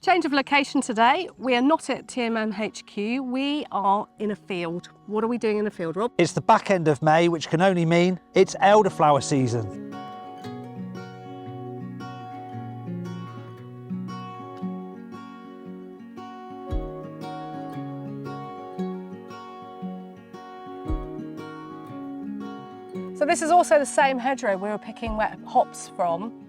Change of location today. We are not at TMM HQ, we are in a field. What are we doing in the field, Rob? It's the back end of May, which can only mean it's elderflower season. So this is also the same hedgerow we were picking wet hops from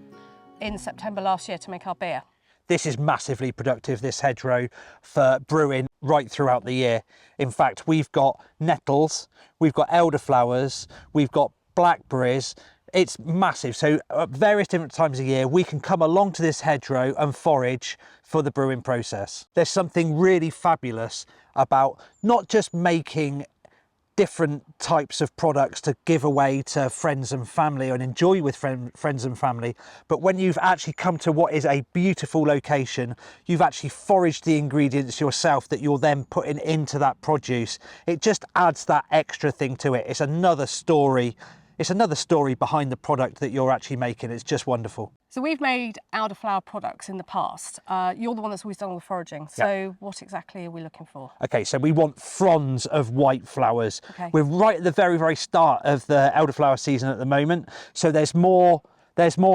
in September last year to make our beer. This is massively productive, this hedgerow, for brewing right throughout the year. In fact, we've got nettles, we've got elderflowers, we've got blackberries. It's massive. So at various different times of year, we can come along to this hedgerow and forage for the brewing process. There's something really fabulous about not just making different types of products to give away to friends and family and enjoy with friends and family, but when you've actually come to what is a beautiful location, you've actually foraged the ingredients yourself that you're then putting into that produce. It just adds that extra thing to it. It's another story. It's another story behind the product that you're actually making. It's just wonderful. So we've made elderflower products in the past. You're the one that's always done all the foraging. So what exactly are we looking for? Okay, so we want fronds of white flowers. Okay. We're right at the very, very start of the elderflower season at the moment. So there's more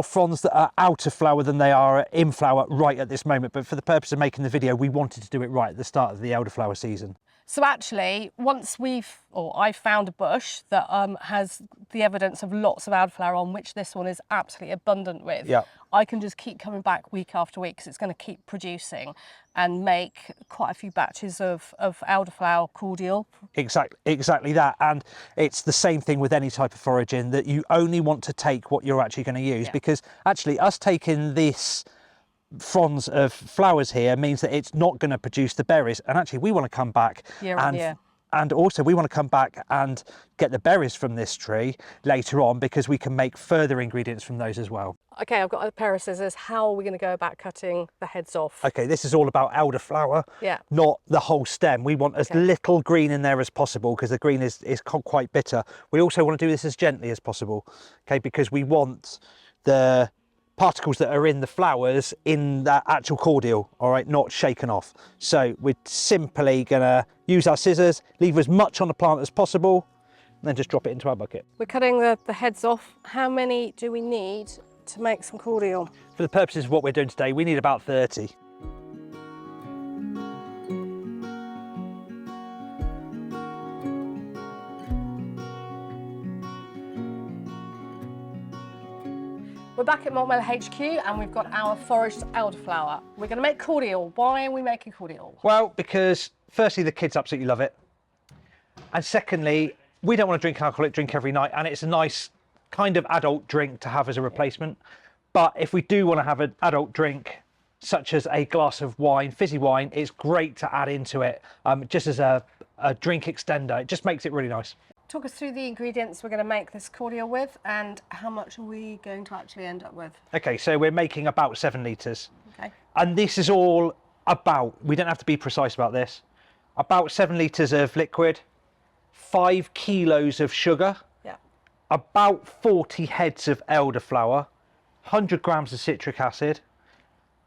fronds that are out of flower than they are in flower right at this moment. But for the purpose of making the video, we wanted to do it right at the start of the elderflower season. So actually, once I've found a bush that has the evidence of lots of elderflower on, which this one is absolutely abundant with, I can just keep coming back week after week because it's going to keep producing and make quite a few batches of elderflower cordial. Exactly that. And it's the same thing with any type of foraging, that you only want to take what you're actually going to use, because actually us taking this fronds of flowers here means that it's not going to produce the berries, and actually we want to come back and also we want to come back and get the berries from this tree later on, because we can make further ingredients from those as well. Okay, I've got a pair of scissors. How are we going to go about cutting the heads off? Okay, this is all about elderflower, not the whole stem. We want as little green in there as possible, because the green is quite bitter. We also want to do this as gently as possible, okay, because we want the particles that are in the flowers in that actual cordial, all right, not shaken off. So we're simply gonna use our scissors, leave as much on the plant as possible, and then just drop it into our bucket. We're cutting the heads off. How many do we need to make some cordial? For the purposes of what we're doing today, we need about 30. We're back at Malt HQ and we've got our foraged elderflower. We're going to make cordial. Why are we making cordial? Well, because firstly, the kids absolutely love it. And secondly, we don't want to drink an alcoholic drink every night, and it's a nice kind of adult drink to have as a replacement. But if we do want to have an adult drink, such as a glass of wine, fizzy wine, it's great to add into it just as a drink extender. It just makes it really nice. Talk us through the ingredients we're going to make this cordial with, and how much are we going to actually end up with? Okay, so we're making about 7 litres. Okay. And this is all about, we don't have to be precise about this, about 7 litres of liquid, 5 kilos of sugar, about 40 heads of elderflower, 100 grams of citric acid,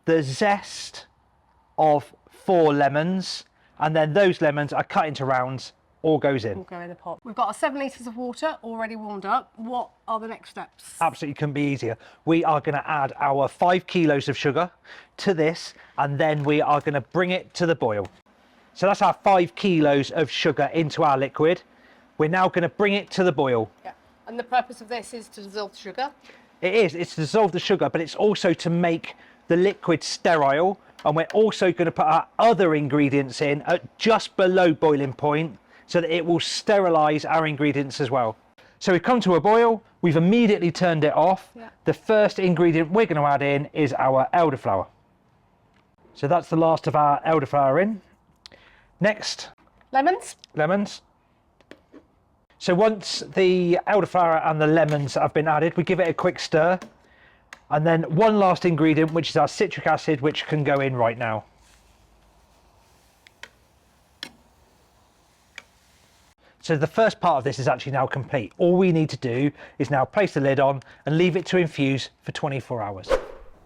the zest of 4 lemons, and then those lemons are cut into rounds. All goes in. All go in the pot. We've got our 7 litres of water already warmed up. What are the next steps? Absolutely couldn't be easier. We are going to add our 5 kilos of sugar to this, and then we are going to bring it to the boil. So that's our 5 kilos of sugar into our liquid. We're now going to bring it to the boil. Yeah. And the purpose of this is to dissolve the sugar? It is. It's to dissolve the sugar, but it's also to make the liquid sterile. And we're also going to put our other ingredients in at just below boiling point, so that it will sterilise our ingredients as well. So we've come to a boil, we've immediately turned it off. The first ingredient we're going to add in is our elderflower. So that's the last of our elderflower in. Next. Lemons. Lemons. So once the elderflower and the lemons have been added, we give it a quick stir. And then one last ingredient, which is our citric acid, which can go in right now. So the first part of this is actually now complete. All we need to do is now place the lid on and leave it to infuse for 24 hours.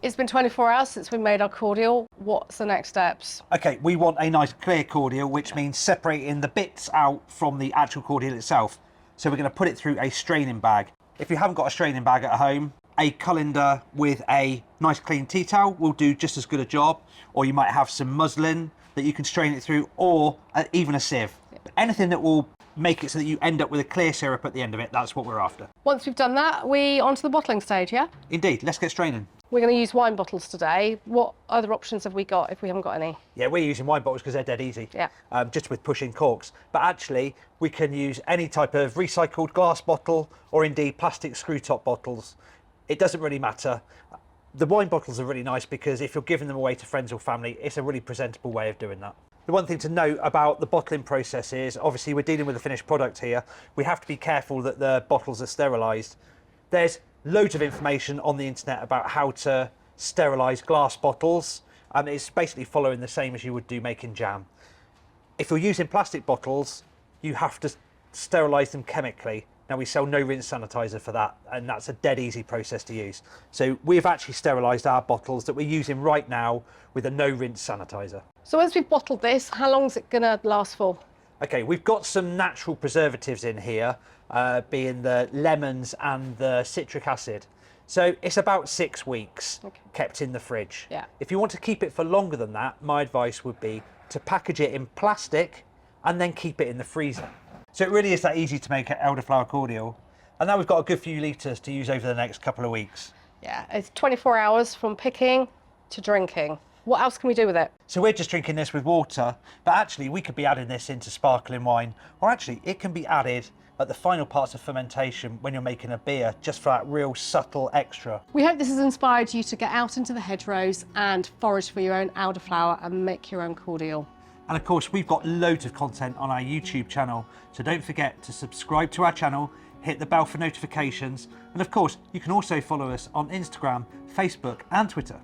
It's been 24 hours since we made our cordial. What's the next steps? Okay, we want a nice clear cordial, which means separating the bits out from the actual cordial itself. So we're going to put it through a straining bag. If you haven't got a straining bag at home, a colander with a nice clean tea towel will do just as good a job, or you might have some muslin that you can strain it through, or even a sieve. Anything that will make it so that you end up with a clear syrup at the end of it, that's what we're after. Once we've done that, we on to the bottling stage, yeah? Indeed, let's get straining. We're going to use wine bottles today. What other options have we got if we haven't got any? Yeah, we're using wine bottles because they're dead easy. Yeah. Just with pushing corks. But actually, we can use any type of recycled glass bottle or indeed plastic screw top bottles. It doesn't really matter. The wine bottles are really nice because if you're giving them away to friends or family, it's a really presentable way of doing that. The one thing to note about the bottling process is, obviously we're dealing with a finished product here. We have to be careful that the bottles are sterilised. There's loads of information on the internet about how to sterilise glass bottles, and it's basically following the same as you would do making jam. If you're using plastic bottles, you have to sterilise them chemically. Now we sell no rinse sanitizer for that, and that's a dead easy process to use. So we've actually sterilised our bottles that we're using right now with a no rinse sanitizer. So as we've bottled this, how long is it going to last for? Okay, we've got some natural preservatives in here, being the lemons and the citric acid. So it's about 6 weeks kept in the fridge. Yeah. If you want to keep it for longer than that, my advice would be to package it in plastic and then keep it in the freezer. So it really is that easy to make an elderflower cordial. And now we've got a good few litres to use over the next couple of weeks. Yeah, it's 24 hours from picking to drinking. What else can we do with it? So we're just drinking this with water, but actually we could be adding this into sparkling wine, or actually it can be added at the final parts of fermentation when you're making a beer, just for that real subtle extra. We hope this has inspired you to get out into the hedgerows and forage for your own elderflower and make your own cordial. And of course, we've got loads of content on our YouTube channel, so don't forget to subscribe to our channel, hit the bell for notifications, and of course, you can also follow us on Instagram, Facebook, and Twitter.